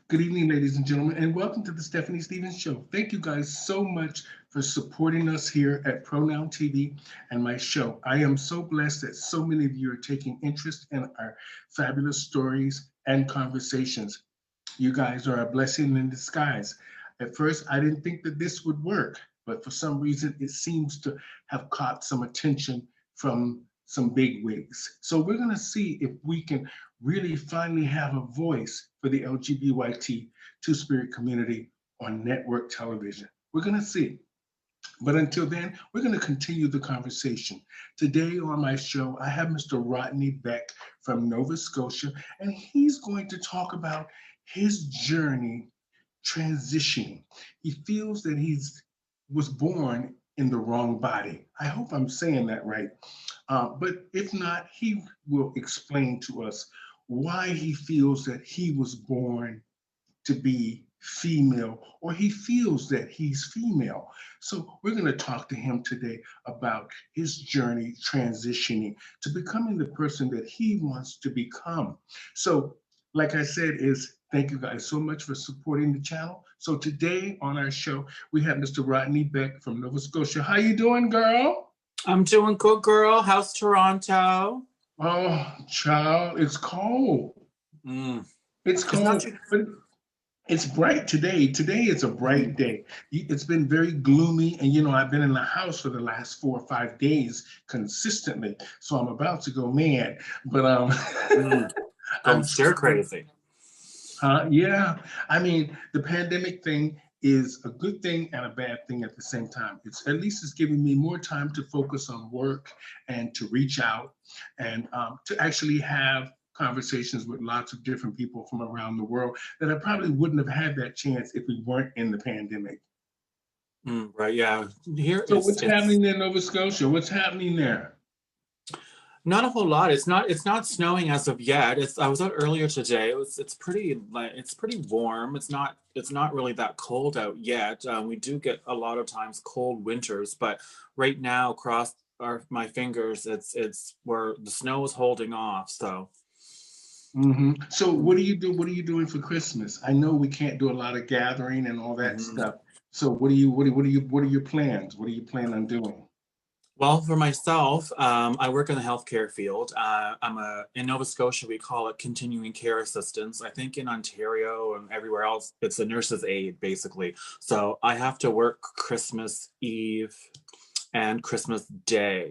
Good evening, ladies and gentlemen, and welcome to the Stephanie Stevens Show. Thank you guys so much for supporting us here at Pronoun TV and my show. I am so blessed that so many of you are taking interest in our fabulous stories and conversations. You guys are a blessing in disguise. At first, I didn't think that this would work, but for some reason, it seems to have caught some attention from some big wigs. So we're going to see if we can really finally have a voice for the LGBTQ Two-Spirit community on network television. We're going to see. But until then, we're going to continue the conversation. Today on my show, I have Mr. Rodney Beck from Nova Scotia, and he's going to talk about his journey transitioning. He feels that he's was born in the wrong body. I hope I'm saying that right. But if not, he will explain to us why he feels that he was born to be female or he feels that he's female. So we're going to talk to him today about his journey transitioning to becoming the person that he wants to become. So like I said, is thank you guys so much for supporting the channel. So today on our show, we have Mr. Rodney Beck from Nova Scotia. How you doing, girl? I'm doing good, girl. How's Toronto? Oh, child, it's cold. Mm. It's It's not cold, too. but it's bright today. Today is a bright Mm. day. It's been very gloomy, and I've been in the house for the last 4 or 5 days consistently. So I'm about to go mad, but Mm. Going I'm stir trying. crazy. Yeah, I mean, the pandemic thing is a good thing and a bad thing at the same time. It's at least it's giving me more time to focus on work and to reach out and to actually have conversations with lots of different people from around the world that I probably wouldn't have had that chance if we weren't in the pandemic. Right, yeah. Here So it's what's it's happening in Nova Scotia? What's happening there? not a whole lot. It's not snowing as of yet. I was out earlier today. It's pretty warm. It's not really that cold out yet. We do get a lot of times cold winters, but right now across my fingers, it's where the snow is holding off. So. So what do you do? What are you doing for Christmas? I know we can't do a lot of gathering and all that Mhm. stuff. So what are your plans? What do you plan on doing? Well, for myself, I work in the healthcare field. In Nova Scotia, we call it continuing care assistance. I think in Ontario and everywhere else, it's a nurse's aide, basically. So I have to work Christmas Eve and Christmas Day.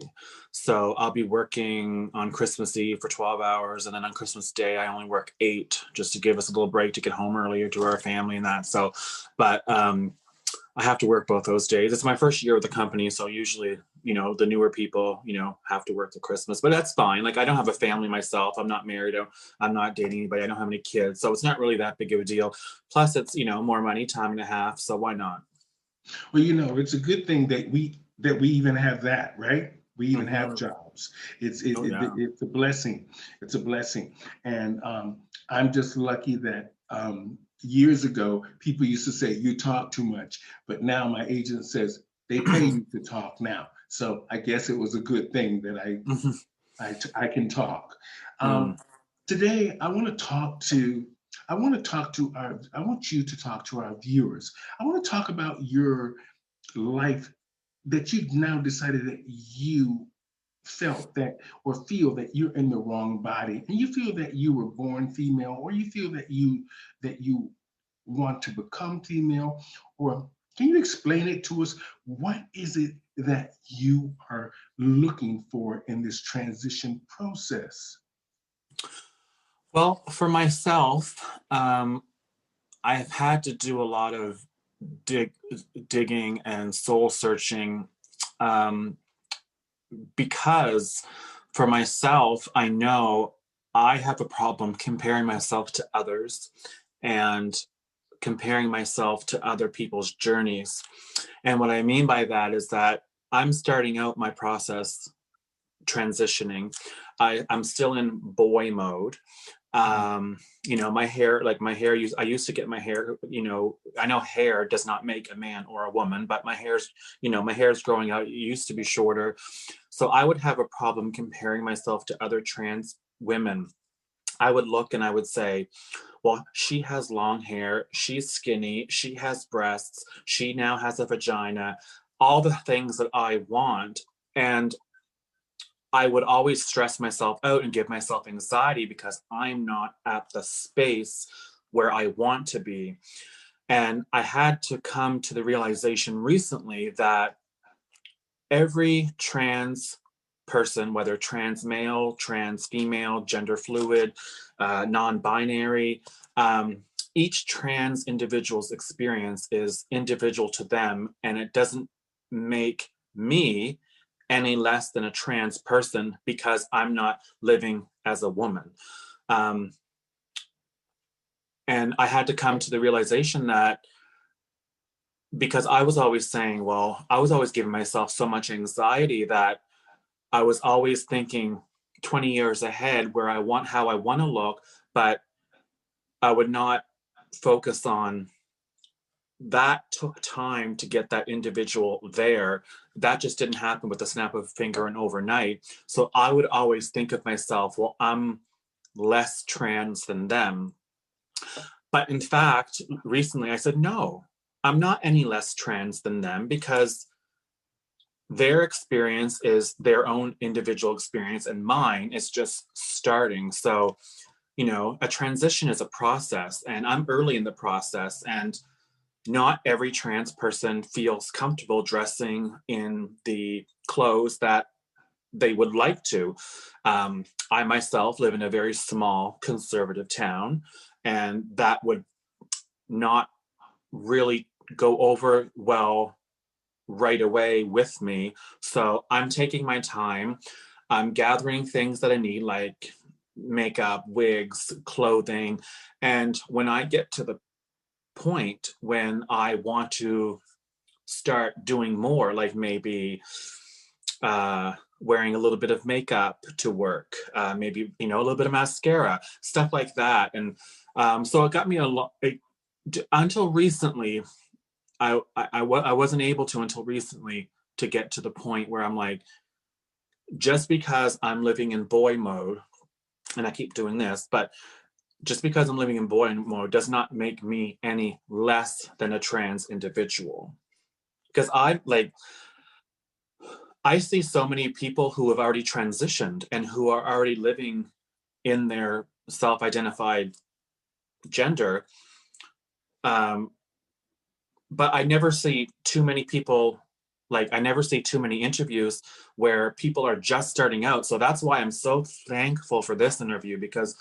So I'll be working on Christmas Eve for 12 hours. And then on Christmas Day, I only work 8 just to give us a little break to get home earlier to our family and that. So, but I have to work both those days. It's my first year with the company, so usually, the newer people, have to work the Christmas, but that's fine. Like I don't have a family myself. I'm not married. I'm not dating anybody. I don't have any kids, so it's not really that big of a deal. Plus, it's more money, time and a half. So why not? Well, it's a good thing that we even have that, right? We even have Hmm. jobs. It's a blessing. It's a blessing, and I'm just lucky that years ago people used to say you talk too much, but now my agent says they pay Oh you to talk now. So I guess it was a good thing that yeah. I can talk. Mm. Um, Today, I want you to talk to our viewers. I want to talk about your life that you've now decided that you felt that or feel that you're in the wrong body and you feel that you were born female or you feel that you want to become female or can you explain it to us? What is it that you are looking for in this transition process? Well, for myself, I've had to do a lot of dig, digging and soul searching, um, because for myself, I know I have a problem comparing myself to others and comparing myself to other people's journeys. And what I mean by that is that I'm starting out my process transitioning. I'm still in boy mode. My hair, I used to get my hair, I know hair does not make a man or a woman, but my hair's growing out. It used to be shorter. So I would have a problem comparing myself to other trans women. I would look and I would say, well, she has long hair, she's skinny, she has breasts, she now has a vagina, all the things that I want. And I would always stress myself out and give myself anxiety because I'm not at the space where I want to be. And I had to come to the realization recently that every trans person, whether trans male, trans female, gender fluid, non-binary, each trans individual's experience is individual to them, and it doesn't make me any less than a trans person because I'm not living as a woman. And I had to come to the realization that because I was always saying, well, I was always giving myself so much anxiety that I was always thinking 20 years ahead where how I want to look, but I would not focus on that. Took time to get that individual there. That just didn't happen with the snap of a finger and overnight. So I would always think of myself, well, I'm less trans than them. But in fact, recently I said, no, I'm not any less trans than them because their experience is their own individual experience and mine is just starting. So, a transition is a process and I'm early in the process, and not every trans person feels comfortable dressing in the clothes that they would like to. I myself live in a very small conservative town, and that would not really go over well right away with me. So I'm taking my time. I'm gathering things that I need, like makeup, wigs, clothing. And when I get to the point when I want to start doing more, like maybe wearing a little bit of makeup to work, maybe, a little bit of mascara, stuff like that. And so it got me a lot. Until recently, I wasn't able to until recently to get to the point where I'm like, just because I'm living in boy mode, and I keep doing this, but just because I'm living in boy mode does not make me any less than a trans individual. Because I see so many people who have already transitioned and who are already living in their self-identified gender. But I never see too many people, I never see too many interviews where people are just starting out. So that's why I'm so thankful for this interview, because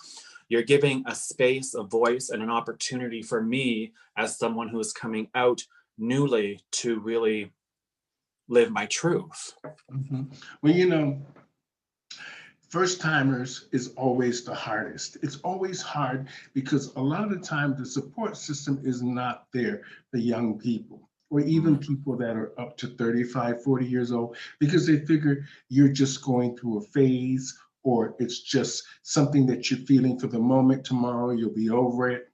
you're giving a space, a voice, and an opportunity for me as someone who is coming out newly to really live my truth. Mm-hmm. Well, first timers is always the hardest. It's always hard because a lot of the time the support system is not there for young people or even people that are up to 35, 40 years old, because they figure you're just going through a phase or it's just something that you're feeling for the moment. Tomorrow you'll be over it.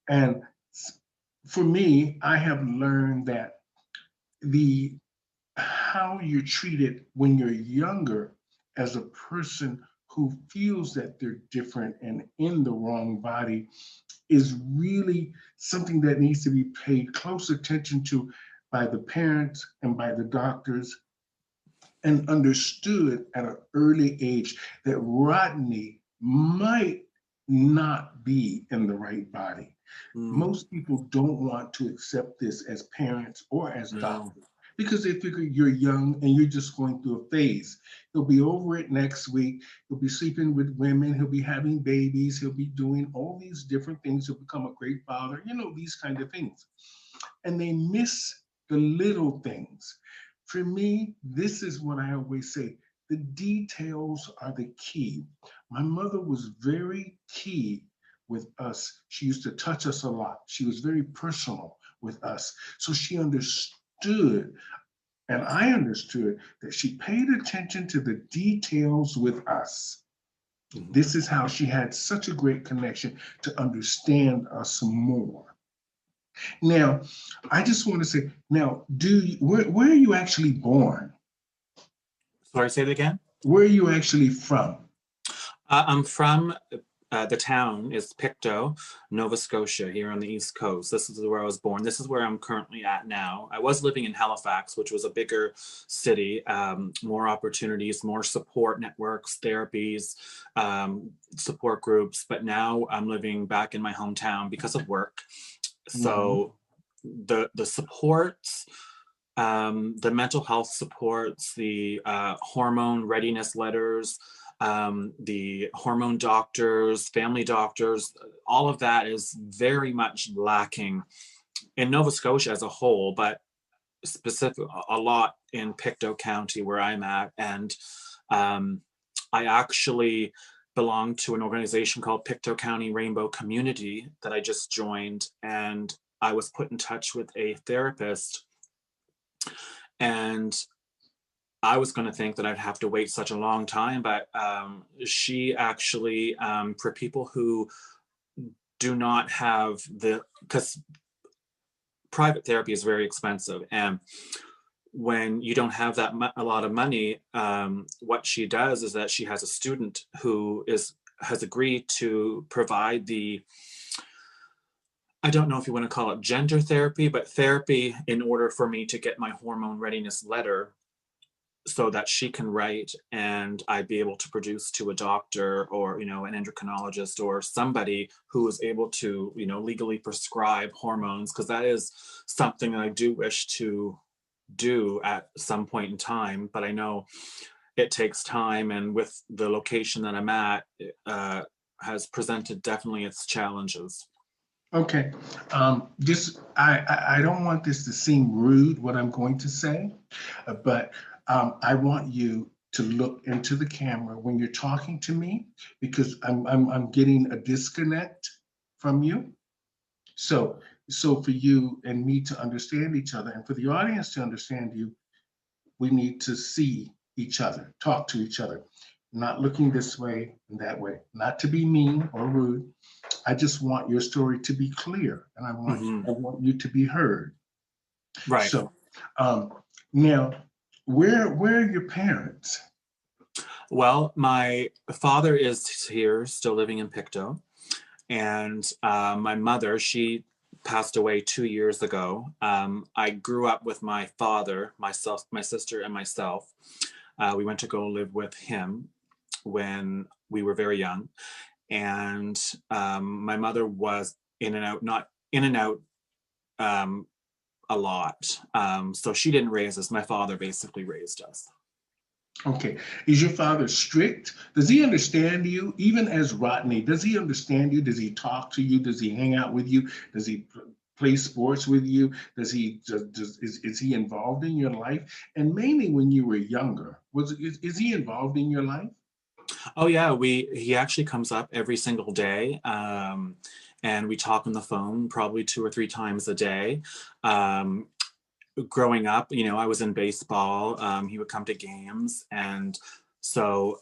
And for me, I have learned that how you're treated when you're younger as a person who feels that they're different and in the wrong body is really something that needs to be paid close attention to by the parents and by the doctors, and understood at an early age that Rodney might not be in the right body. Most people don't want to accept this as parents or as doctors because they figure you're young and you're just going through a phase. He'll be over it next week. He'll be sleeping with women. He'll be having babies. He'll be doing all these different things. He'll become a great father, these kind of things. And they miss the little things. For me, this is what I always say. The details are the key. My mother was very key with us. She used to touch us a lot. She was very personal with us. So she understood, and I understood, that she paid attention to the details with us. This is how she had such a great connection to understand us more. Now, I just want to say, now, where are you actually born? Sorry, say it again? Where are you actually from? I'm from the town is Pictou, Nova Scotia, here on the East Coast. This is where I was born. This is where I'm currently at now. I was living in Halifax, which was a bigger city, more opportunities, more support networks, therapies, support groups. But now I'm living back in my hometown because of work. So the supports, the mental health supports, the hormone readiness letters, the hormone doctors, family doctors, all of that is very much lacking in Nova Scotia as a whole, but specific a lot in Pictou County where I'm at. And I actually belong to an organization called Pictou County Rainbow Community that I just joined, and I was put in touch with a therapist, and I was going to think that I'd have to wait such a long time, but she actually, for people who do not have because private therapy is very expensive, and when you don't have a lot of money, what she does is that she has a student who has agreed to provide I don't know if you want to call it gender therapy, but therapy in order for me to get my hormone readiness letter so that she can write and I'd be able to produce to a doctor or, an endocrinologist or somebody who is able to, legally prescribe hormones, because that is something that I do wish to do at some point in time. But I know it takes time, and with the location that I'm at, has presented definitely its challenges. Okay. I don't want this to seem rude, what I'm going to say, but I want you to look into the camera when you're talking to me, because I'm getting a disconnect from you. So for you and me to understand each other, and for the audience to understand you, we need to see each other, talk to each other, not looking this way and that way, not to be mean or rude. I just want your story to be clear, and I want you to be heard. Right. So now, where are your parents? Well, my father is here, still living in Pictou, and my mother, she passed away 2 years ago. I grew up with my father, myself, my sister, and myself. We went to go live with him when we were very young, and my mother was in and out, not in and out a lot. So she didn't raise us. My father basically raised us. Okay. Is your father strict? Does he understand you? Even as Rodney, does he understand you? Does he talk to you? Does he hang out with you? Does he play sports with you? Is he involved in your life? And mainly when you were younger, is he involved in your life? Oh yeah, he actually comes up every single day. And we talk on the phone probably 2 or 3 times a day. Growing up, I was in baseball. He would come to games, and so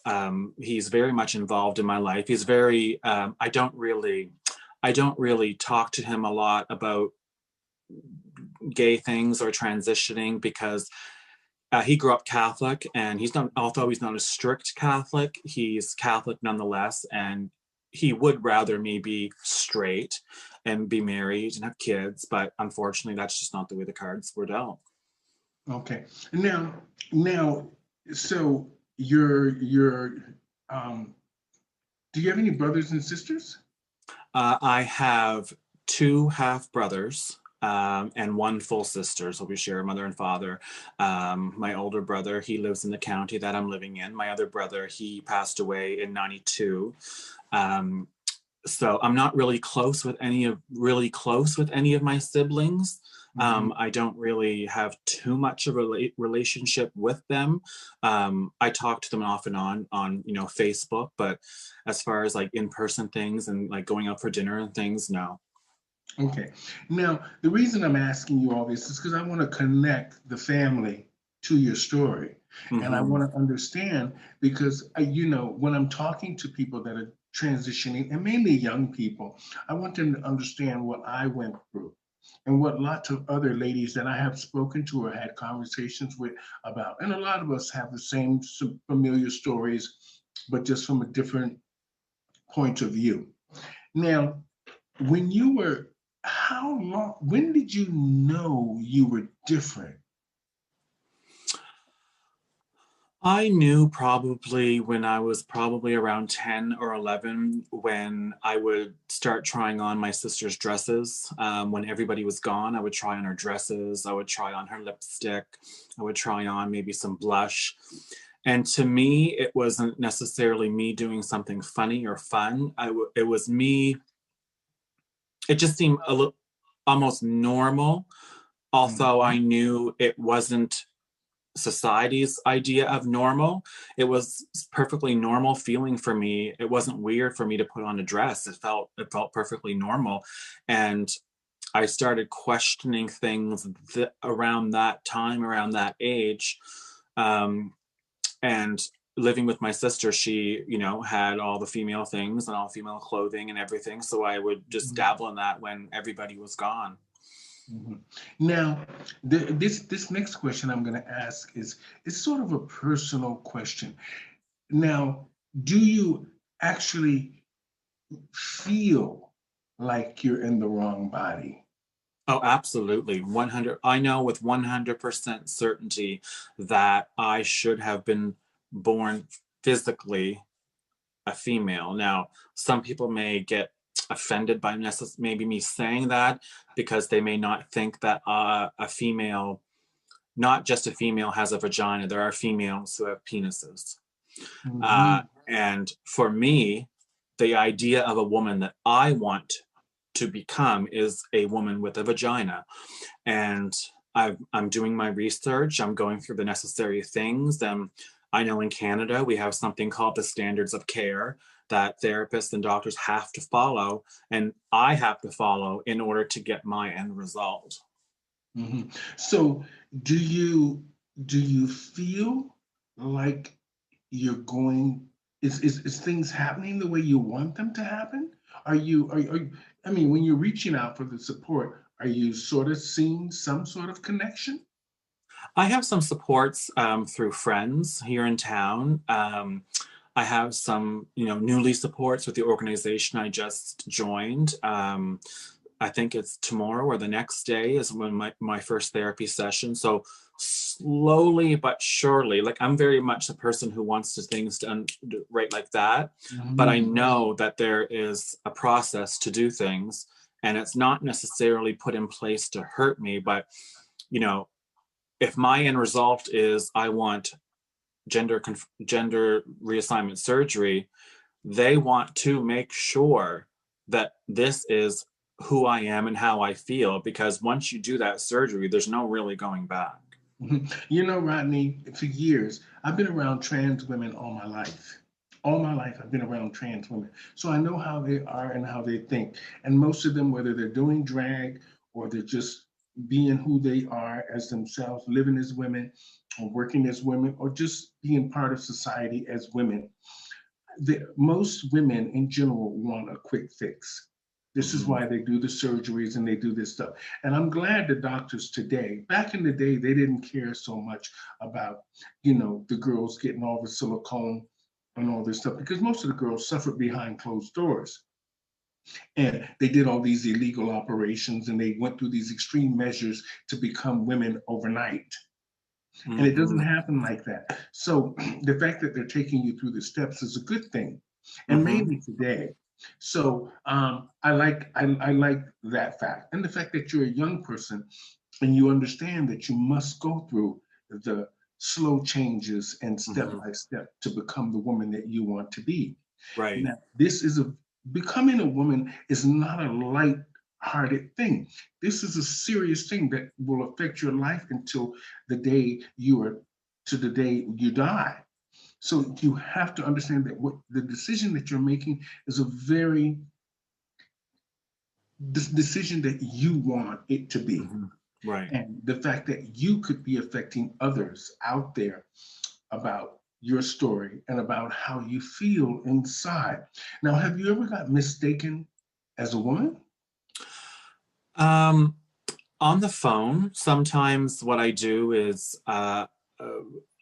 he's very much involved in my life. He's very. I don't really talk to him a lot about gay things or transitioning, because he grew up Catholic, and although he's not a strict Catholic, he's Catholic nonetheless, and he would rather me be straight and be married and have kids, but unfortunately that's just not the way the cards were dealt. Okay. Now, so you're do you have any brothers and sisters? I have 2 half brothers and 1 full sister, so we share a mother and father. My older brother, he lives in the county that I'm living in. My other brother, he passed away in '92. So I'm not really close with any of my siblings. I don't really have too much of a relationship with them. I talk to them off and on Facebook, but as far as like in-person things and like going out for dinner and things, no. Okay. Now, the reason I'm asking you all this is because I want to connect the family to your story. And I want to understand, because, when I'm talking to people that are transitioning, and mainly young people, I want them to understand what I went through and what lots of other ladies that I have spoken to or had conversations with about. And a lot of us have the same familiar stories, but just from a different point of view. Now, when you were, how long, when did you know you were different? I knew probably when I was probably around 10 or 11 when I would start trying on my sister's dresses. When everybody was gone, I would try on her dresses. I would try on her lipstick. I would try on maybe some blush. And to me, it wasn't necessarily me doing something funny or fun. It was me, it just seemed a little almost normal, although I Mhm. knew it wasn't society's idea of normal. It was perfectly normal feeling for me. It wasn't weird for me to put on a dress. It felt perfectly normal. And I started questioning things around that time, around that age. Um, and living with my sister, she, had all the female things and all female clothing and everything. So I would just Mhm. dabble in that when everybody was gone. Mhm. Now, this next question I'm going to ask is it's sort of a personal question. Now, do you actually feel like you're in the wrong body? Oh, absolutely. 100. I know with 100% certainty that I should have been born physically a female. Now, some people may get offended by maybe me saying that because they may not think that a female, not just a female, has a vagina. There are females who have penises. Mhm. And for me, the idea of a woman that I want to become is a woman with a vagina. And I'm doing my research. I'm going through the necessary things. I know in Canada, we have something called the standards of care that therapists and doctors have to follow, and I have to follow in order to get my end result. Mhm. So, do you do you feel like you're going is things happening the way you want them to happen? I mean, when you're reaching out for the support, are you sort of seeing some sort of connection? I have some supports through friends here in town. I have some, newly supports with the organization I just joined. I think it's tomorrow or the next day is when my first therapy session. So slowly but surely, like I'm very much a person who wants things done right like that. But I Mhm. know that there is a process to do things, and it's not necessarily put in place to hurt me, but you know, if my end result is I want gender reassignment surgery, they want to make sure that this is who I am and how I feel, because once you do that surgery, there's no really going back. Mhm. You know, Rodney, for years, I've been around trans women all my life. All my life, I've been around trans women. So I know how they are and how they think. And most of them, whether they're doing drag or they're just being who they are as themselves, living as women or working as women or just being part of society as women, most women in general want a quick fix. This is Mhm. why they do the surgeries and they do this stuff. And I'm glad the doctors today, back in the day, they didn't care so much about, the girls getting all the silicone and all this stuff because most of the girls suffered behind closed doors. And they did all these illegal operations and they went through these extreme measures to become women overnight. And it doesn't Mhm. happen like that. So the fact that they're taking you through the steps is a good thing, and Mhm. mainly today. So I like that fact, and the fact that you're a young person and you understand that you must go through the slow changes and step Mhm. by step to become the woman that you want to be. Right. Now, this is a becoming a woman is not a light-hearted thing. This is a serious thing that will affect your life until the day you are to the day you die. So you have to understand that what the decision that you're making is a very this decision that you want it to be. Mhm. Right. And the fact that you could be affecting others out there about your story and about how you feel inside. Now, have you ever got mistaken as a woman? Um, on the phone, sometimes what I do is uh,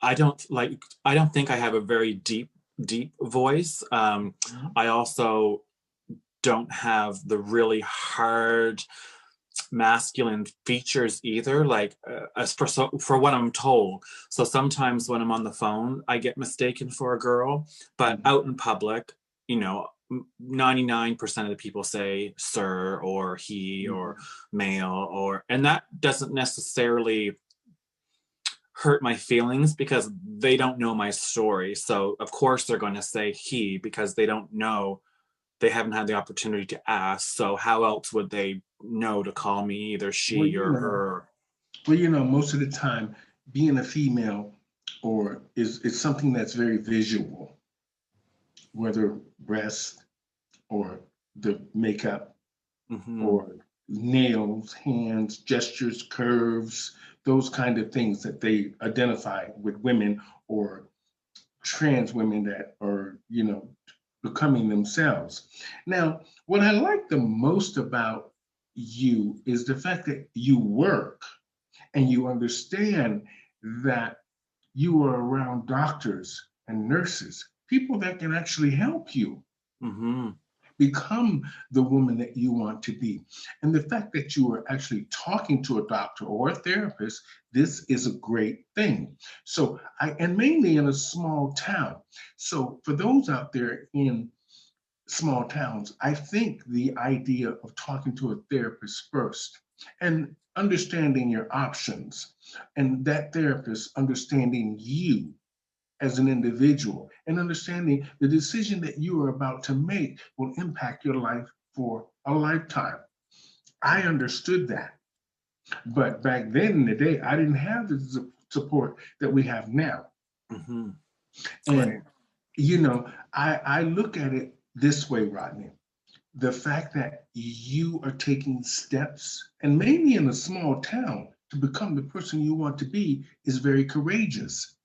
I don't think I have a very deep deep voice. I also don't have the really hard masculine features either, like as for what I'm told. So sometimes when I'm on the phone, I get mistaken for a girl, but out in public, you know, 99% of the people say sir or he or male, or and that doesn't necessarily hurt my feelings because they don't know my story. So of course they're going to say he because they don't know, they haven't had the opportunity to ask. So how else would they know to call me either Well, she you or know, her? most of the time, being a female or is something that's very visual, whether breast or the makeup Hmm. or nails, hands, gestures, curves, those kind of things that they identify with women or trans women that are, becoming themselves. Now, what I like the most about you is the fact that you work and you understand that you are around doctors and nurses, people that can actually help you Hmm. become the woman that you want to be. And the fact that you are actually talking to a doctor or a therapist, this is a great thing. So and mainly in a small town. So for those out there in small towns, I think the idea of talking to a therapist first and understanding your options, and that therapist understanding you as an individual and understanding the decision that you are about to make will impact your life for a lifetime. I understood that. But back then in the day, I didn't have the support that we have now. Hmm. And, Right. I look at it this way, Rodney. The fact that you are taking steps, and mainly in a small town, to become the person you want to be is very courageous.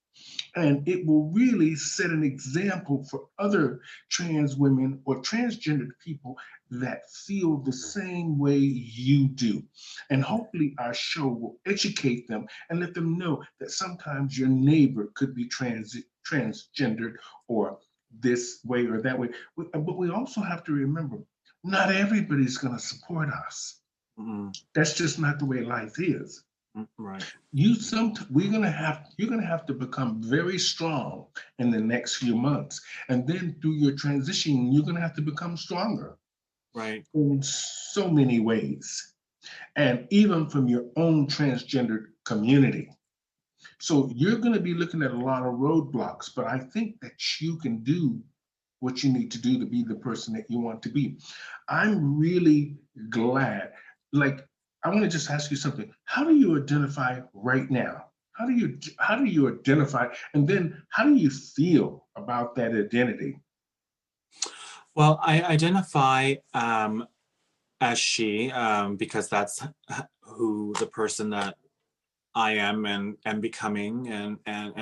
And it will really set an example for other trans women or transgendered people that feel the same way you do. And hopefully, our show will educate them and let them know that sometimes your neighbor could be transgendered or this way or that way. But we also have to remember not everybody's going to support us. Hmm. That's just not the way life is. Right. You're gonna have to become very strong in the next few months, and then through your transition you're gonna have to become stronger Right. in so many ways, and even from your own transgender community. So you're going to be looking at a lot of roadblocks, but I think that you can do what you need to do to be the person that you want to be. I'm really glad. Like, I want to just ask you something. How do you identify right now? How do you identify, and then how do you feel about that identity? Well, I identify as she because that's who the person that I am and becoming, and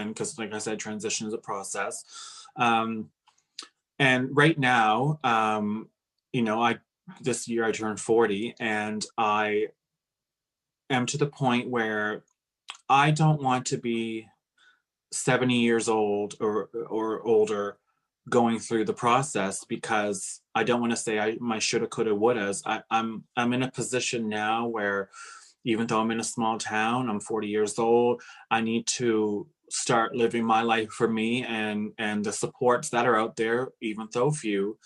because like I said, transition is a process. Um, and right now, I this year I turned 40, and I am to the point where I don't want to be 70 years old or older going through the process, because I don't want to say my shoulda coulda wouldas. I'm in a position now where even though I'm in a small town, I'm 40 years old, I need to start living my life for me, and the supports that are out there, even though few,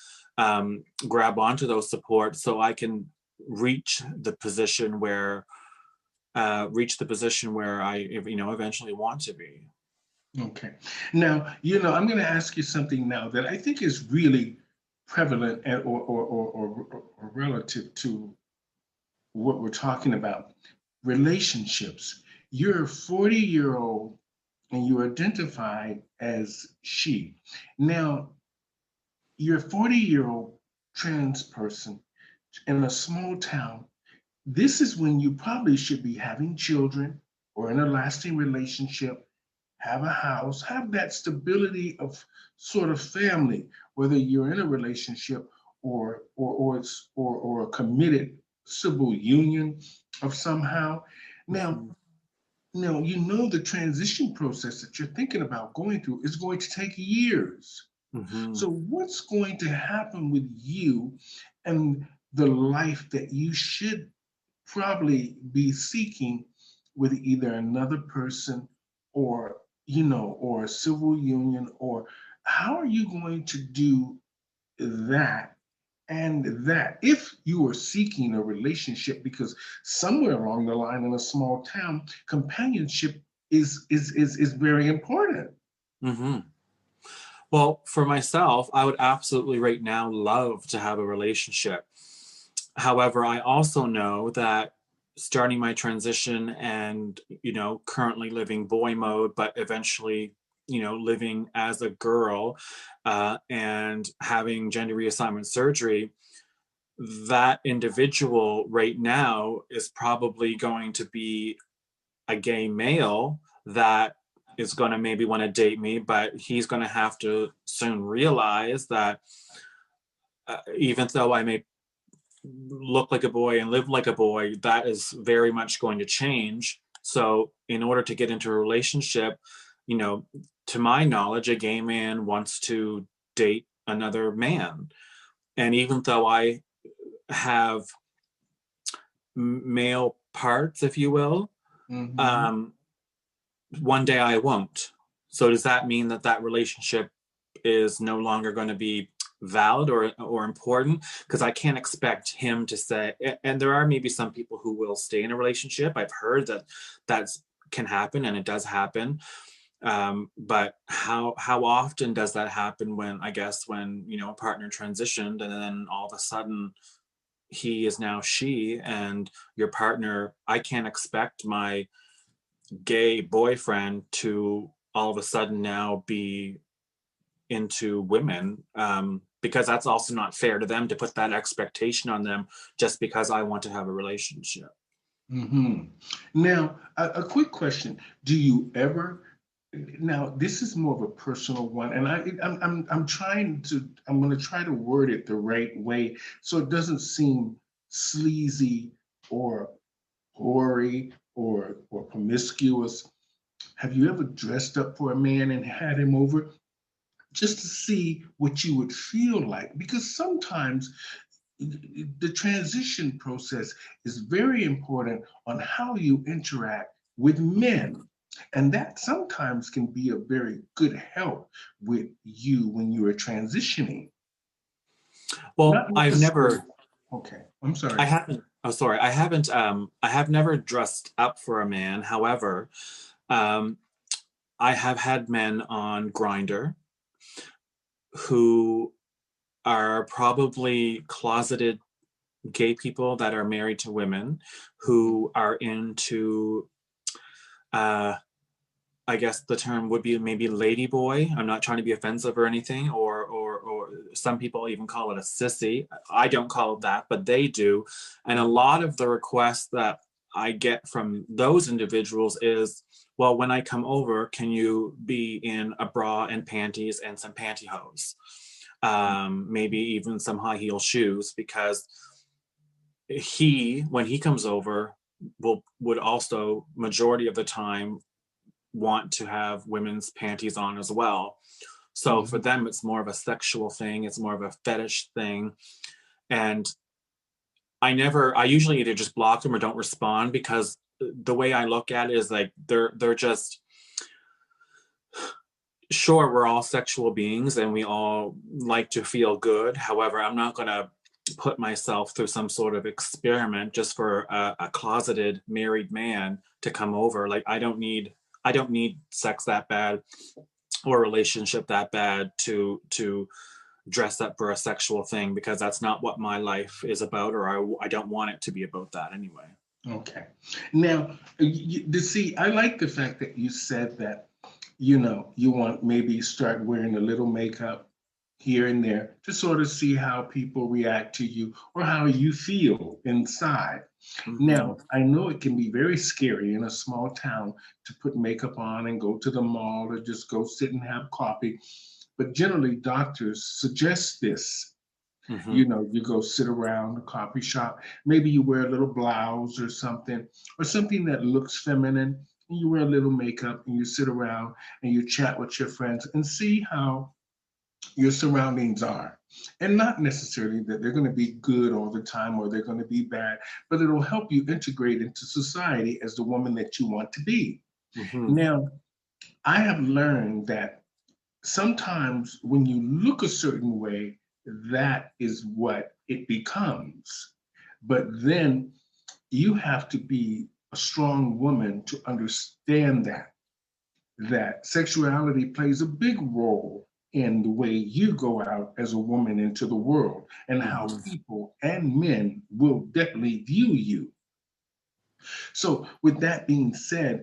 grab onto those supports so I can reach the position where I eventually want to be. Okay. Now, I'm going to ask you something now that I think is really prevalent or relative to what we're talking about, relationships. You're a 40-year-old and you identify as she. Now, you're a 40-year-old trans person in a small town. This is when you probably should be having children or in a lasting relationship, have a house, have that stability of sort of family, whether you're in a relationship or a committed civil union of somehow. Now, Mhm. the transition process that you're thinking about going through is going to take years. Hmm. So what's going to happen with you and the life that you should probably be seeking with either another person or, or a civil union, or how are you going to do that and that if you are seeking a relationship? Because somewhere along the line in a small town, companionship is very important. Hmm. Well, for myself, I would absolutely right now love to have a relationship. However, I also know that starting my transition and, currently living boy mode, but eventually, living as a girl, and having gender reassignment surgery, that individual right now is probably going to be a gay male that is going to maybe want to date me, but he's going to have to soon realize that, even though I may look like a boy and live like a boy, that is very much going to change. So, in order to get into a relationship, you know, to my knowledge, a gay man wants to date another man. And even though I have male parts, if you will, Hmm. um, one day I won't. So does that mean that that relationship is no longer going to be valid or important? Because I can't expect him to say. And there are maybe some people who will stay in a relationship. I've heard that that's can happen, and it does happen. But how often does that happen? When I guess when a partner transitioned, and then all of a sudden he is now she, and your partner. I can't expect my gay boyfriend to all of a sudden now be into women, because that's also not fair to them to put that expectation on them just because I want to have a relationship. Hmm. Now, a quick question: do you ever? Now, this is more of a personal one, and I'm going to try to word it the right way so it doesn't seem sleazy or hoary or promiscuous. Have you ever dressed up for a man and had him over just to see what you would feel like? Because sometimes the transition process is very important on how you interact with men. And that sometimes can be a very good help with you when you are transitioning. Well, Not I've necessarily. never Okay, I'm I sorry. haven't oh sorry, I have never dressed up for a man. However, um I have had men on Grinder who are probably closeted gay people that are married to women who are into, uh I guess the term would be maybe lady boy. I'm not trying to be offensive or anything, or some people even call it a sissy. I don't call it that, but they do. And a lot of the requests that I get from those individuals is, well, when I come over, can you be in a bra and panties and some pantyhose? Maybe even some high heel shoes, because when he comes over, would also majority of the time want to have women's panties on as well. So for Mhm. them, it's more of a sexual thing, it's more of a fetish thing. And I usually either just block them or don't respond, because the way I look at it is like they're just, sure, we're all sexual beings and we all like to feel good. However, I'm not going to put myself through some sort of experiment just for a closeted married man to come over. Like I don't need sex that bad or a relationship that bad to dress up for a sexual thing, because that's not what my life is about, or I don't want it to be about that anyway. Okay. Now, see, I like the fact that you said that, you want maybe start wearing a little makeup here and there to sort of see how people react to you or how you feel inside. Hmm. Now, I know it can be very scary in a small town to put makeup on and go to the mall or just go sit and have coffee. But generally, doctors suggest this. Hmm. You go sit around a coffee shop. Maybe you wear a little blouse or something that looks feminine. And you wear a little makeup and you sit around and you chat with your friends and see how your surroundings are. And not necessarily that they're going to be good all the time or they're going to be bad, but it'll help you integrate into society as the woman that you want to be. Hmm. Now, I have learned that sometimes when you look a certain way, that is what it becomes. But then you have to be a strong woman to understand that sexuality plays a big role in the way you go out as a woman into the world and how Hmm. people and men will definitely view you. So, with that being said,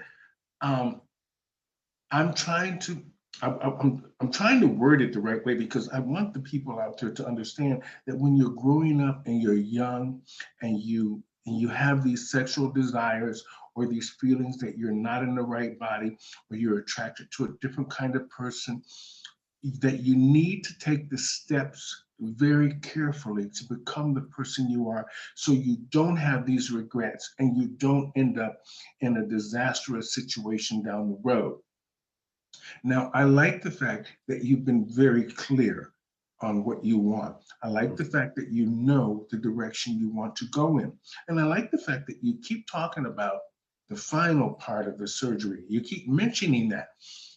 um, I'm trying to I'm trying to word it the right way because I want the people out there to understand that when you're growing up and you're young and you have these sexual desires or these feelings that you're not in the right body or you're attracted to a different kind of person, that you need to take the steps very carefully to become the person you are so you don't have these regrets and you don't end up in a disastrous situation down the road. Now, I like the fact that you've been very clear on what you want. I like the fact that you know the direction you want to go in. And I like the fact that you keep talking about the final part of the surgery. You keep mentioning that.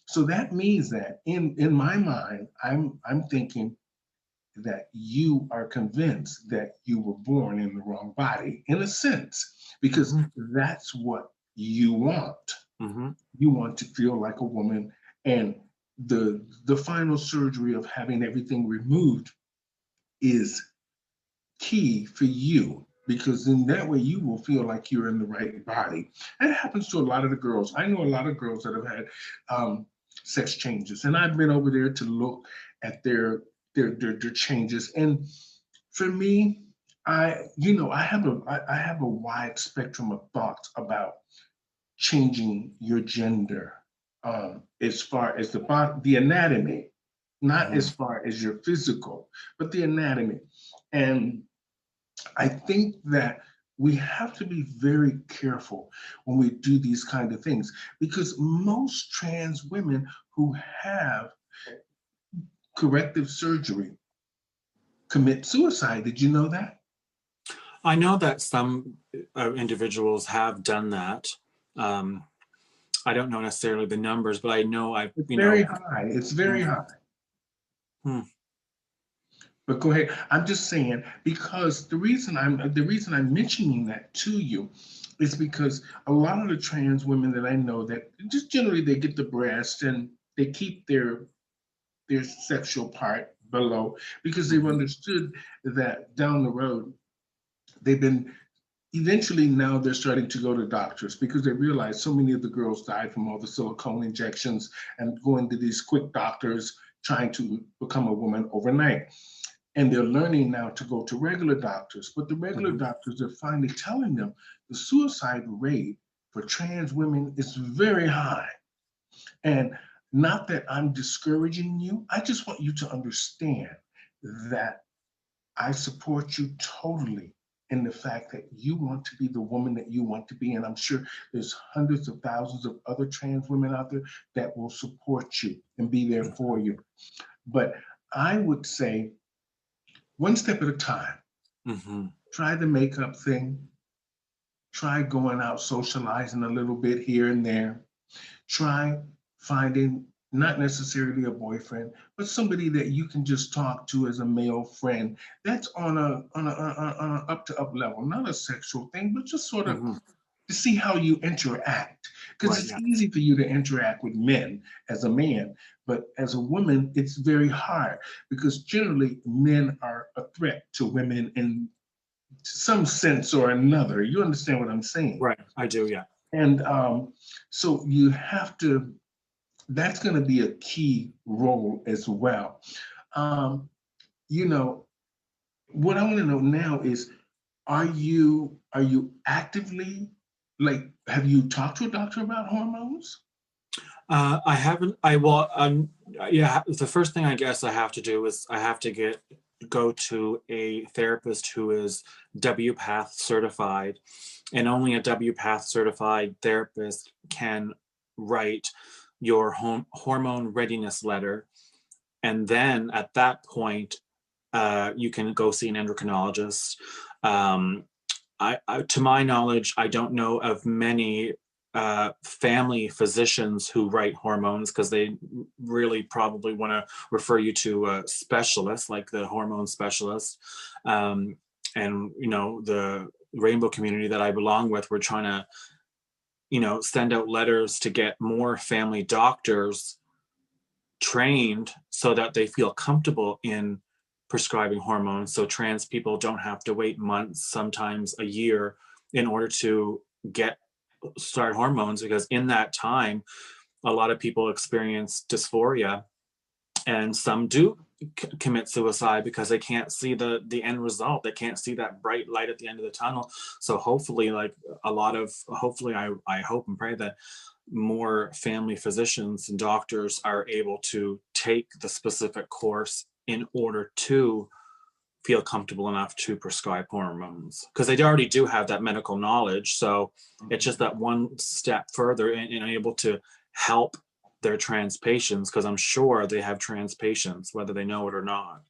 So that means that in my mind, I'm thinking that you are convinced that you were born in the wrong body, in a sense, because Hmm. that's what you want. Hmm. You want to feel like a woman, and the final surgery of having everything removed is key for you because in that way you will feel like you're in the right body. And it happens to a lot of the girls. I know a lot of girls that have had sex changes, and I've been over there to look at their changes. And for me, I have a wide spectrum of thoughts about changing your gender, as far as the anatomy, not Hmm. as far as your physical, but the anatomy. And I think that we have to be very careful when we do these kind of things because most trans women who have corrective surgery commit suicide. Did you know that? I know that some individuals have done that. Um, I don't know necessarily the numbers, but I know It's very high. It's very Mhm. high. Hmm. But go ahead. I'm just saying because the reason I'm mentioning that to you is because a lot of the trans women that I know that just generally they get the breast and they keep their sexual part below because they've Hmm. understood that down the road they've been eventually now they're starting to go to doctors because they realize so many of the girls died from all the silicone injections and going to these quick doctors trying to become a woman overnight. And they're learning now to go to regular doctors, but the regular Hmm. doctors are finally telling them the suicide rate for trans women is very high. And not that I'm discouraging you, I just want you to understand that I support you totally in the fact that you want to be the woman that you want to be. And I'm sure there's hundreds of thousands of other trans women out there that will support you and be there for you. But I would say one step at a time. Hmm. Try the makeup thing. Try going out socializing a little bit here and there. Try finding not necessarily a boyfriend, but somebody that you can just talk to as a male friend. That's on a up to up level, not a sexual thing, but just sort of Hmm. to see how you interact. Because Right. it's Yeah. easy for you to interact with men as a man, but as a woman, it's very hard because generally men are a threat to women in some sense or another. You understand what I'm saying? Right. I do. Yeah. And so you have to, that's going to be a key role as well. Um, you know, what I want to know now is, are you actively, like, have you talked to a doctor about hormones? I haven't. I well. Yeah. The first thing I guess I have to do is I have to go to a therapist who is WPATH certified, and only a WPATH certified therapist can write your hormone readiness letter. And then at that point, you can go see an endocrinologist. To my knowledge, I don't know of many family physicians who write hormones, because they really probably want to refer you to a specialist, like the hormone specialist. And the rainbow community that I belong with, we're trying to send out letters to get more family doctors trained so that they feel comfortable in prescribing hormones, so trans people don't have to wait months, sometimes a year, in order to start hormones, because in that time a lot of people experience dysphoria, and some do commit suicide because they can't see the end result. They can't see that bright light at the end of the tunnel. So hopefully, I hope and pray that more family physicians and doctors are able to take the specific course in order to feel comfortable enough to prescribe hormones, because they already do have that medical knowledge. So it's just that one step further and able to help their trans patients, because I'm sure they have trans patients, whether they know it or not.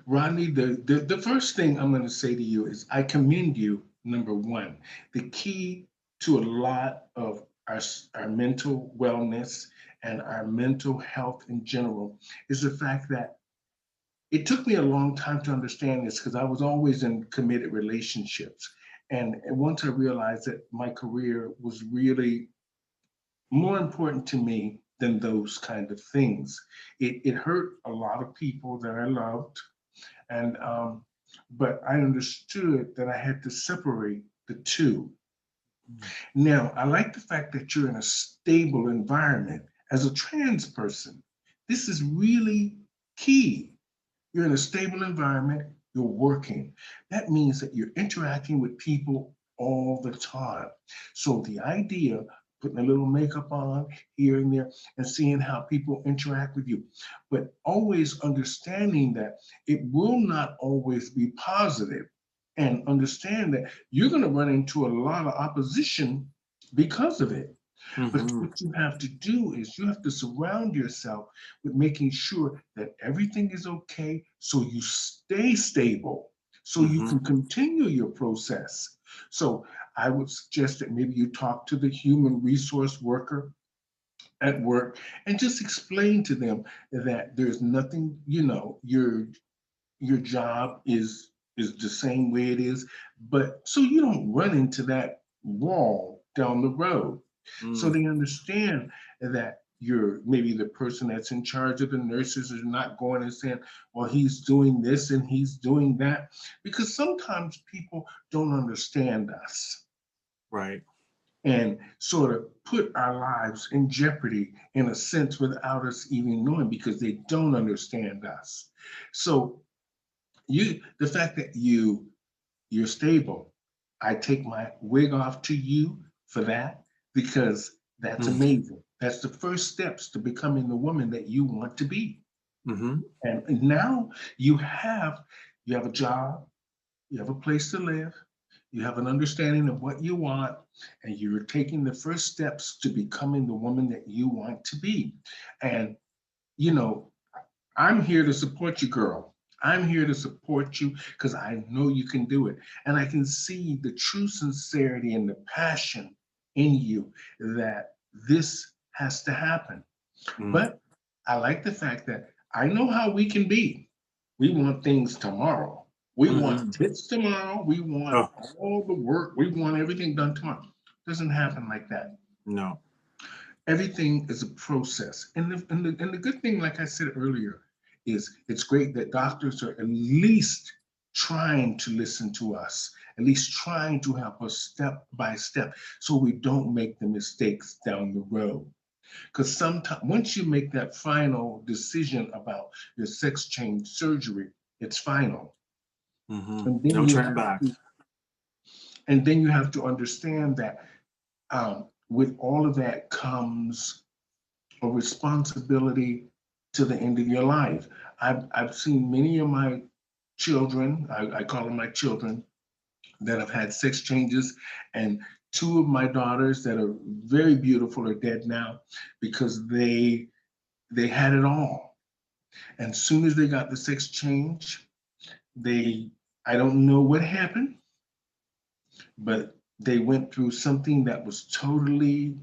Rodney, the first thing I'm going to say to you is I commend you, number one. The key to a lot of our mental wellness and our mental health in general is the fact that it took me a long time to understand this, because I was always in committed relationships. And once I realized that my career was really more important to me than those kind of things, it hurt a lot of people that I loved. And but I understood that I had to separate the two. Now, I like the fact that you're in a stable environment as a trans person. This is really key. You're in a stable environment, you're working. That means that you're interacting with people all the time. So the idea, putting a little makeup on here and there and seeing how people interact with you, but always understanding that it will not always be positive, and understand that you're going to run into a lot of opposition because of it. But what you have to do is you have to surround yourself with making sure that everything is okay, so you stay stable, so you can continue your process. So I would suggest that maybe you talk to the human resource worker at work and just explain to them that there's nothing, your job is the same way it is, but so you don't run into that wall down the road. So they understand that you're maybe the person that's in charge of the nurses is not going and saying, well, he's doing this and he's doing that, because sometimes people don't understand us. Right. And sort of put our lives in jeopardy in a sense without us even knowing, because they don't understand us. So the fact that you're stable, I take my wig off to you for that, because that's amazing. That's the first steps to becoming the woman that you want to be. And now you have a job, you have a place to live, you have an understanding of what you want, and you're taking the first steps to becoming the woman that you want to be. And you know, I'm here to support you, girl. I'm here to support you because I know you can do it. And I can see the true sincerity and the passion in you that this has to happen. But I like the fact that I know how we can be. We want things tomorrow. We want this tomorrow. We want Oh, all the work. We want everything done tomorrow. Doesn't happen like that. no. Everything is a process. And the good thing, like I said earlier, is it's great that doctors are at least trying to listen to us, at least trying to help us step by step so we don't make the mistakes down the road. Because sometimes once you make that final decision about your sex change surgery, it's final. And then No you turning have back. to, and then you have to understand that with all of that comes a responsibility to the end of your life. I've seen many of my children, I call them my children, that have had sex changes, and two of my daughters that are very beautiful are dead now because they had it all. And soon as they got the sex change, they, I don't know what happened, but they went through something that was totally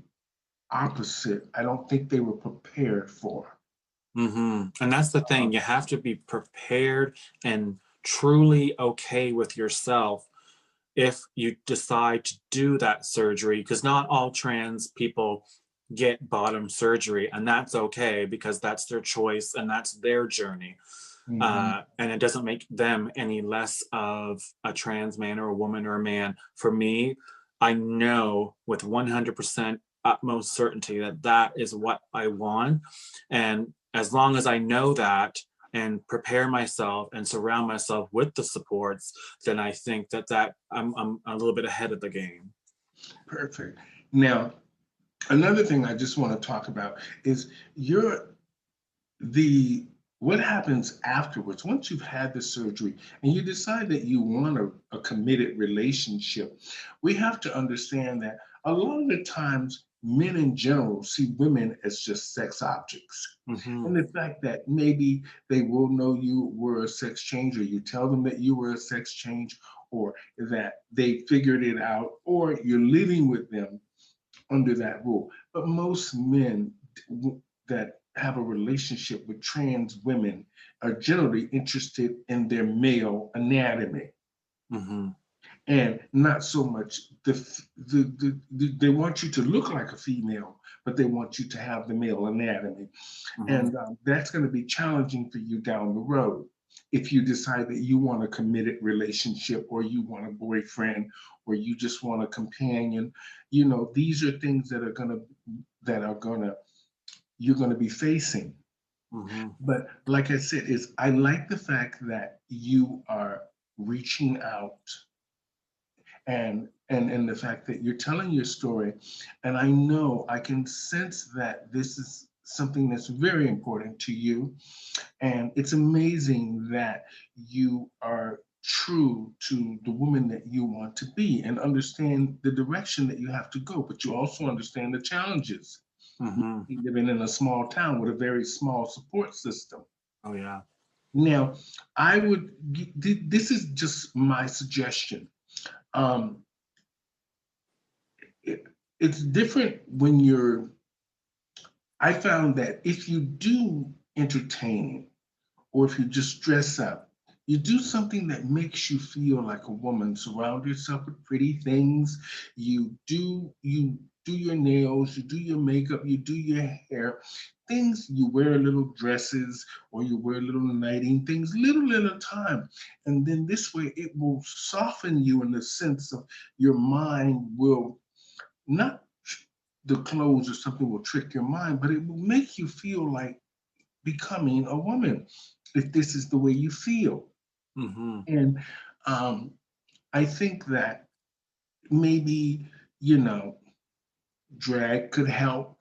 opposite. I don't think they were prepared for. And that's the thing. You have to be prepared and truly okay with yourself if you decide to do that surgery, because not all trans people get bottom surgery, and that's okay because that's their choice and that's their journey. Mhm. And it doesn't make them any less of a trans man or a woman or a man. For me, I know with 100% utmost certainty that that is what I want. And as long as I know that and prepare myself and surround myself with the supports, then I think that I'm a little bit ahead of the game. Perfect. Now, another thing I just want to talk about is your the what happens afterwards once you've had the surgery and you decide that you want a committed relationship. We have to understand that a lot of the times men in general see women as just sex objects. Hmm. And the fact that maybe they will know you were a sex change, or you tell them that you were a sex change, or that they figured it out, or you're living with them under that rule. But most men that have a relationship with trans women are generally interested in their male anatomy, Hmm. and not so much they want you to look like a female, but they want you to have the male anatomy. Hmm. And that's going to be challenging for you down the road if you decide that you want a committed relationship, or you want a boyfriend, or you just want a companion. You know, these are things that are gonna you're gonna be facing. Hmm. But like I said, is I like the fact that you are reaching out, and the fact that you're telling your story. And I know I can sense that this is something that's very important to you. And it's amazing that you are true to the woman that you want to be and understand the direction that you have to go, but you also understand the challenges. Hmm. Living in a small town with a very small support system. Oh yeah. Now, this is just my suggestion. Um, it, it's different when I found that if you do entertaining, or if you just dress up, you do something that makes you feel like a woman. Surround yourself with pretty things. You do your nails, you do your makeup, you do your hair. Things, you wear little dresses, or you wear little nighting things, little at a time. And then this way it will soften you in the sense of your mind will not, the clothes or something will trick your mind, but it will make you feel like becoming a woman if this is the way you feel. Hmm. And um, I think that maybe, you know, drag could help,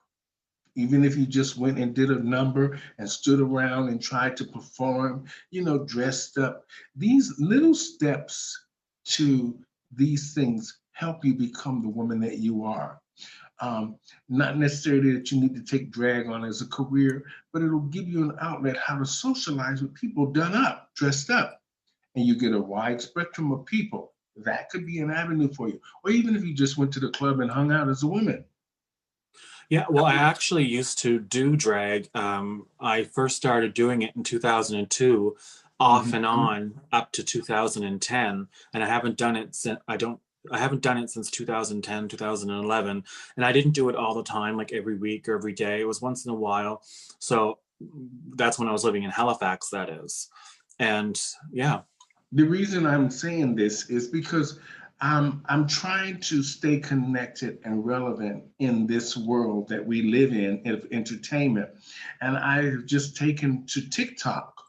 even if you just went and did a number and stood around and tried to perform, dressed up. These little steps to these things help you become the woman that you are. Not necessarily that you need to take drag on as a career, but it'll give you an outlet how to socialize with people done up, dressed up, and you get a wide spectrum of people. That could be an avenue for you. Or even if you just went to the club and hung out as a woman. Yeah, well, I actually used to do drag. I first started doing it in 2002, off and Mhm. on up to 2010, and I haven't done it since I haven't done it since 2010, 2011, and I didn't do it all the time, like every week or every day. It was once in a while. So that's when I was living in Halifax, that is. And yeah. The reason I'm saying this is because I'm trying to stay connected and relevant in this world that we live in of entertainment. And I've just taken to TikTok,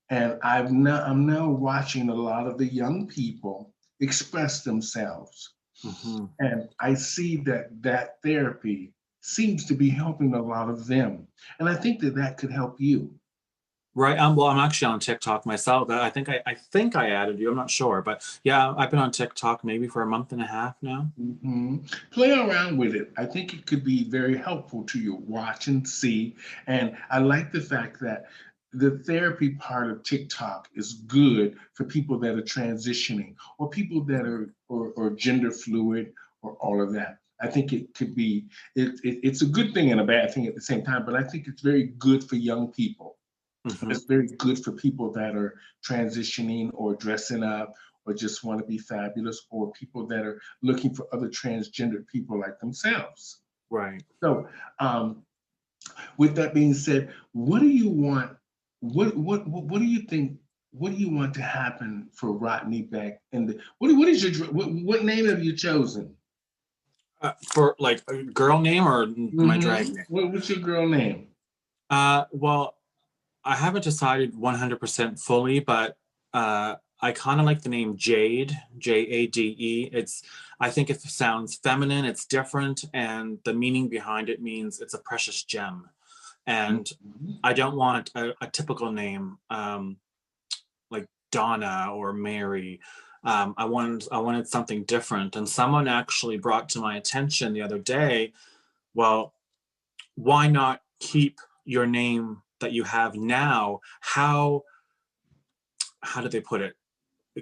and I'm now watching a lot of the young people express themselves. Mhm. And I see that therapy seems to be helping a lot of them. And I think that that could help you. Right. Well, I'm actually on TikTok myself. I think I added you. I'm not sure, but yeah, I've been on TikTok maybe for a month and a half now. Play around with it. I think it could be very helpful to you. Watch and see. And I like the fact that the therapy part of TikTok is good for people that are transitioning or people that are or gender fluid or all of that. I think it could be it's a good thing and a bad thing at the same time, but I think it's very good for young people. Hmm. It's very good for people that are transitioning or dressing up or just want to be fabulous or people that are looking for other transgender people like themselves. Right. So um, with that being said, what do you want? What do you think? What do you want to happen for Rodney back in the? What is your what name have you chosen? For like a girl name or my drag name? What's your girl name? Well, I haven't decided 100% fully, but I kind of like the name Jade, Jade. I think it sounds feminine, it's different, and the meaning behind it means it's a precious gem. And Mhm. I don't want a typical name like Donna or Mary. I wanted something different. And someone actually brought to my attention the other day, well, why not keep your name that you have now? How did they put it?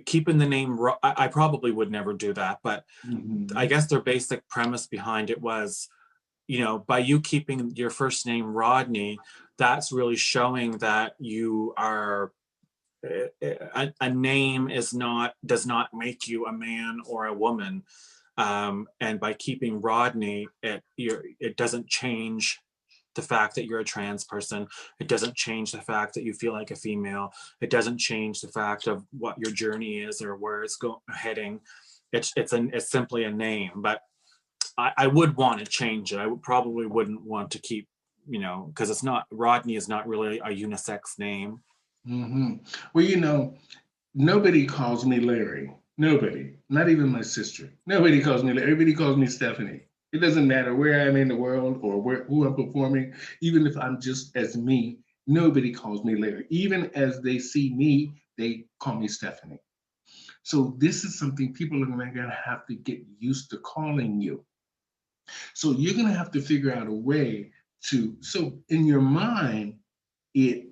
Keeping the name, I probably would never do that, but I Mhm. guess their basic premise behind it was, by you keeping your first name Rodney, that's really showing that you are a name does not make you a man or a woman. And by keeping Rodney, it doesn't change the fact that you're a trans person. It doesn't change the fact that you feel like a female. It doesn't change the fact of what your journey is or where it's heading. It's simply a name. But I would want to change it. Probably wouldn't want to keep, because it's not Rodney is not really a unisex name. Mhm. Well, nobody calls me Larry. Nobody, not even my sister. Nobody calls me Larry. Everybody calls me Stephanie. It doesn't matter where I'm in the world or who I'm performing, even if I'm just as me, nobody calls me Larry. Even as they see me, they call me Stephanie. So this is something people are going to have to get used to calling you. So you're going to have to figure out a way so in your mind, it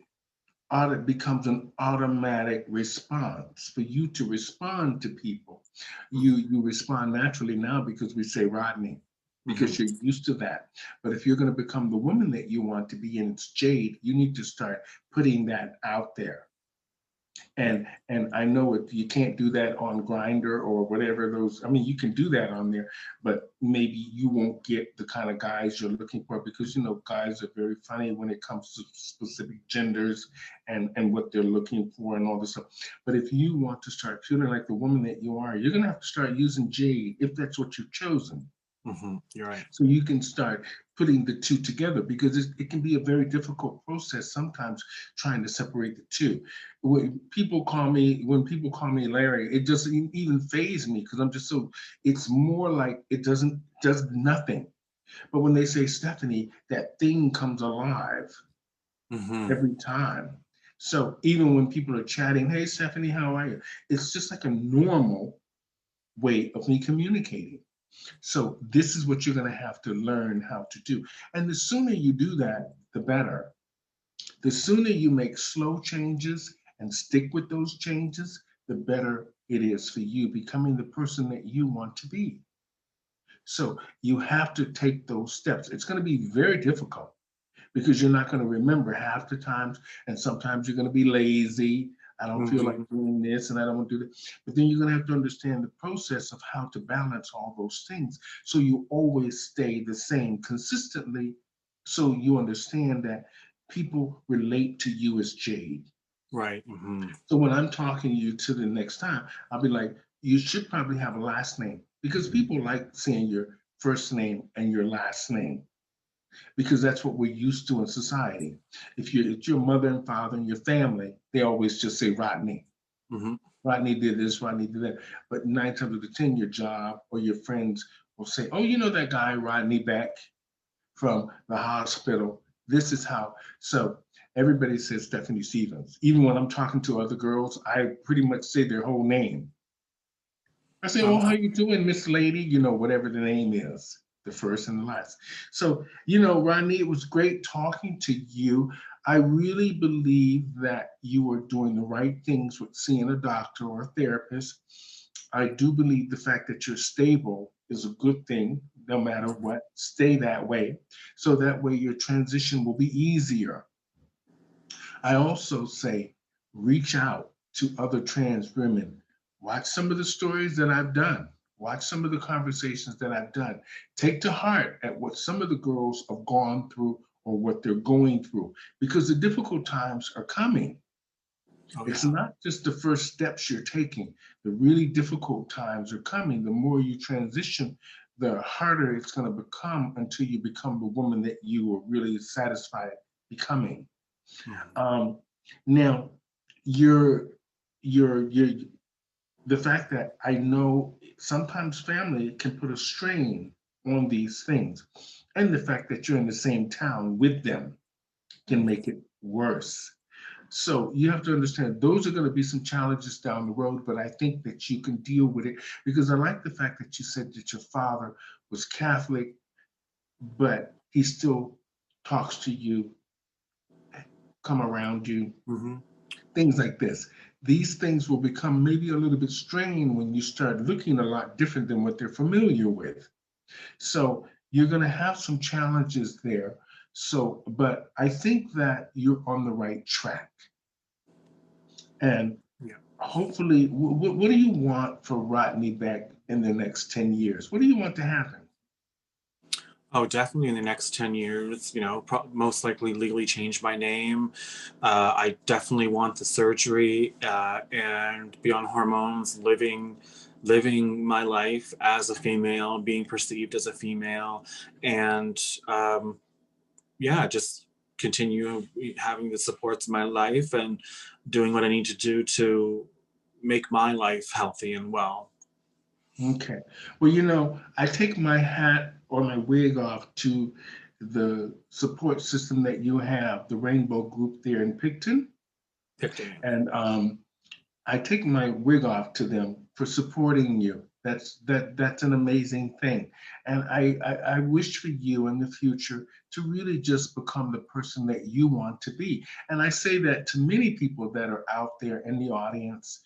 becomes an automatic response for you to respond to people. You respond naturally now because we say Rodney, Mm-hmm. because you're used to that. But if you're going to become the woman that you want to be and it's Jade, you need to start putting that out there. Yeah. And I know you can't do that on Grinder or whatever those. I mean, you can do that on there, but maybe you won't get the kind of guys you're looking for because guys are very funny when it comes to specific genders and what they're looking for and all this stuff. But if you want to start feeling like the woman that you are, you're gonna have to start using Jade if that's what you've chosen. Mm-hmm. You're right. So you can start putting the two together because it can be a very difficult process sometimes trying to separate the two. When people call me Larry, it doesn't even faze me because I'm just it's more like it does nothing. But when they say Stephanie, that thing comes alive Mm-hmm. every time. So even when people are chatting, hey Stephanie, how are you? It's just like a normal way of me communicating. So this is what you're going to have to learn how to do. And the sooner you do that, the better. The sooner you make slow changes and stick with those changes, the better it is for you becoming the person that you want to be. So you have to take those steps. It's going to be very difficult because you're not going to remember half the times, and sometimes you're going to be lazy. I don't feel like Mm-hmm. doing this and I don't want to do that. But then you're going to have to understand the process of how to balance all those things so you always stay the same consistently so you understand that people relate to you as Jade. Right. Mm-hmm. So when I'm talking to you to the next time, I'll be like, you should probably have a last name because people like seeing your first name and your last name because that's what we're used to in society. It's your mother and father and your family, they always just say Rodney. Mm-hmm. Rodney did this, Rodney did that. But 9 times out of 10, your job or your friends will say, oh, you know that guy, Rodney Beck from the hospital. This is how. So everybody says Stephanie Stevens. Even when I'm talking to other girls, I pretty much say their whole name. I say, oh, how Okay. you doing, Miss Lady? Whatever the name is, the first and the last. So, Rodney, it was great talking to you. I really believe that you are doing the right things with seeing a doctor or a therapist. I do believe the fact that you're stable is a good thing, no matter what. Stay that way. So that way your transition will be easier. I also say reach out to other trans women. Watch some of the stories that I've done. Watch some of the conversations that I've done. Take to heart at what some of the girls have gone through or what they're going through, because the difficult times are coming. Oh It's yeah. not just the first steps you're taking. The really difficult times are coming. The more you transition, the harder it's going to become until you become the woman that you are really satisfied becoming. Mhm. Um, Now, you're you're the fact that I know sometimes family can put a strain on these things, and the fact that you're in the same town with them can make it worse. So you have to understand those are going to be some challenges down the road, but I think that you can deal with it because I like the fact that you said that your father was Catholic, but he still talks to you, come around you, Mhm. things like this. These things will become maybe a little bit strained when you start looking a lot different than what they're familiar with. So you're going to have some challenges there. So, but I think that you're on the right track. And Yeah. hopefully, what do you want for Rodney back in the next 10 years? What do you want to happen? Oh, definitely in the next 10 years, most likely legally change my name. I definitely want the surgery and be on hormones, living my life as a female, being perceived as a female, and um, yeah, just continue having the supports in my life and doing what I need to do to make my life healthy and well. Okay. Well, I take my hat or my wig off to the support system that you have, the Rainbow Group there in Picton. Picton. And I take my wig off to them for supporting you. That's an amazing thing. And I wish for you in the future to really just become the person that you want to be. And I say that to many people that are out there in the audience,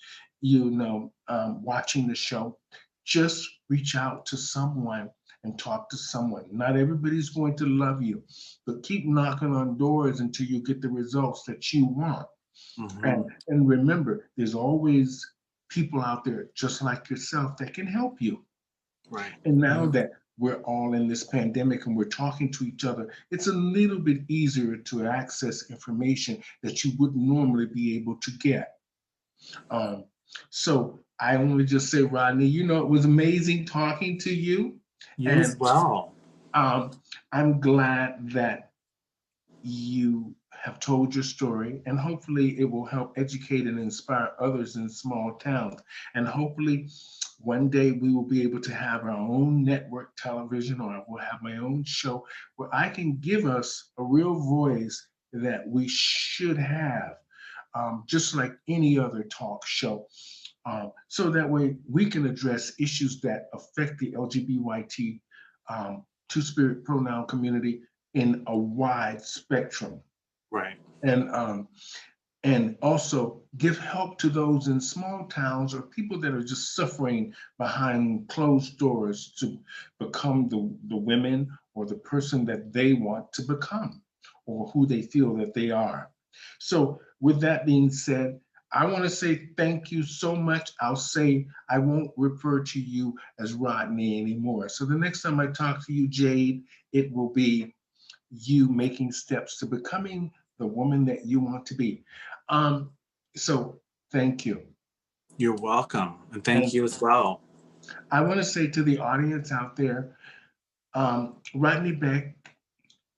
watching the show. Just reach out to someone and talk to someone. Not everybody's going to love you, but keep knocking on doors until you get the results that you want. And Hmm. and remember, there's always people out there just like yourself that can help you. Right. And now Hmm. that we're all in this pandemic and we're talking to each other, it's a little bit easier to access information that you wouldn't normally be able to get. Um, so I want to just say, Rodney, it was amazing talking to you. You as And well. um, I'm glad that you have told your story, and hopefully it will help educate and inspire others in small towns. And hopefully one day we will be able to have our own network television, or I will have my own show where I can give us a real voice that we should have, just like any other talk show. So that way we can address issues that affect the LGBT two spirit pronoun community in a wide spectrum. Right. And and also give help to those in small towns or people that are just suffering behind closed doors to become the women or the person that they want to become or who they feel that they are. So, with that being said, I want to say thank you so much. I'll say I won't refer to you as Rodney anymore. So, the next time I talk to you, Jade, it will be you making steps to becoming the woman that you want to be. Um, so thank you. You're welcome. And thank And you as well. I want to say to the audience out there, Rodney Beck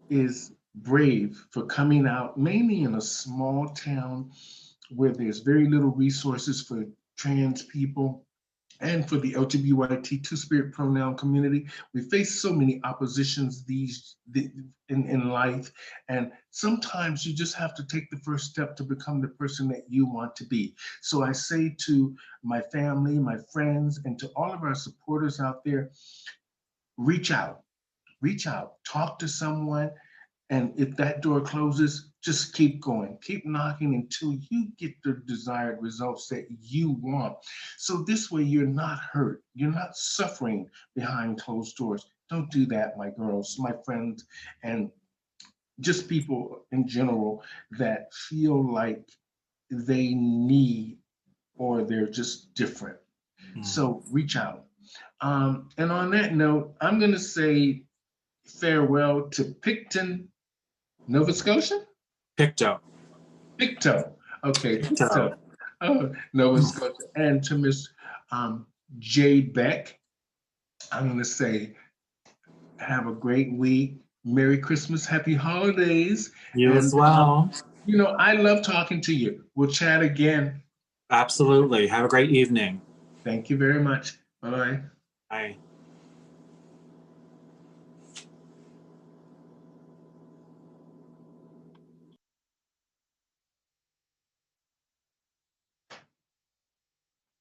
is brave for coming out, mainly in a small town where there's very little resources for trans people and for the LGBTQ two spirit pronoun community. We face so many oppositions in life, and sometimes you just have to take the first step to become the person that you want to be. So I say to my family, my friends, and to all of our supporters out there, reach out, reach out, talk to someone, And if that door closes, just keep going, keep knocking until you get the desired results that you want. So this way you're not hurt, you're not suffering behind closed doors. Don't do that, my girls, my friends, and just people in general that feel like they need or they're just different. So reach out. And on that note, I'm going to say farewell to Picton, Nova Scotia? Picto. Pictou. Okay, Picto. Pictou. Nova Scotia. And to Miss Jay Beck, I'm going to say have a great week. Merry Christmas, happy holidays. You as And, well. I love talking to you. We'll chat again. Absolutely. Have a great evening. Thank you very much. Bye-bye. Bye.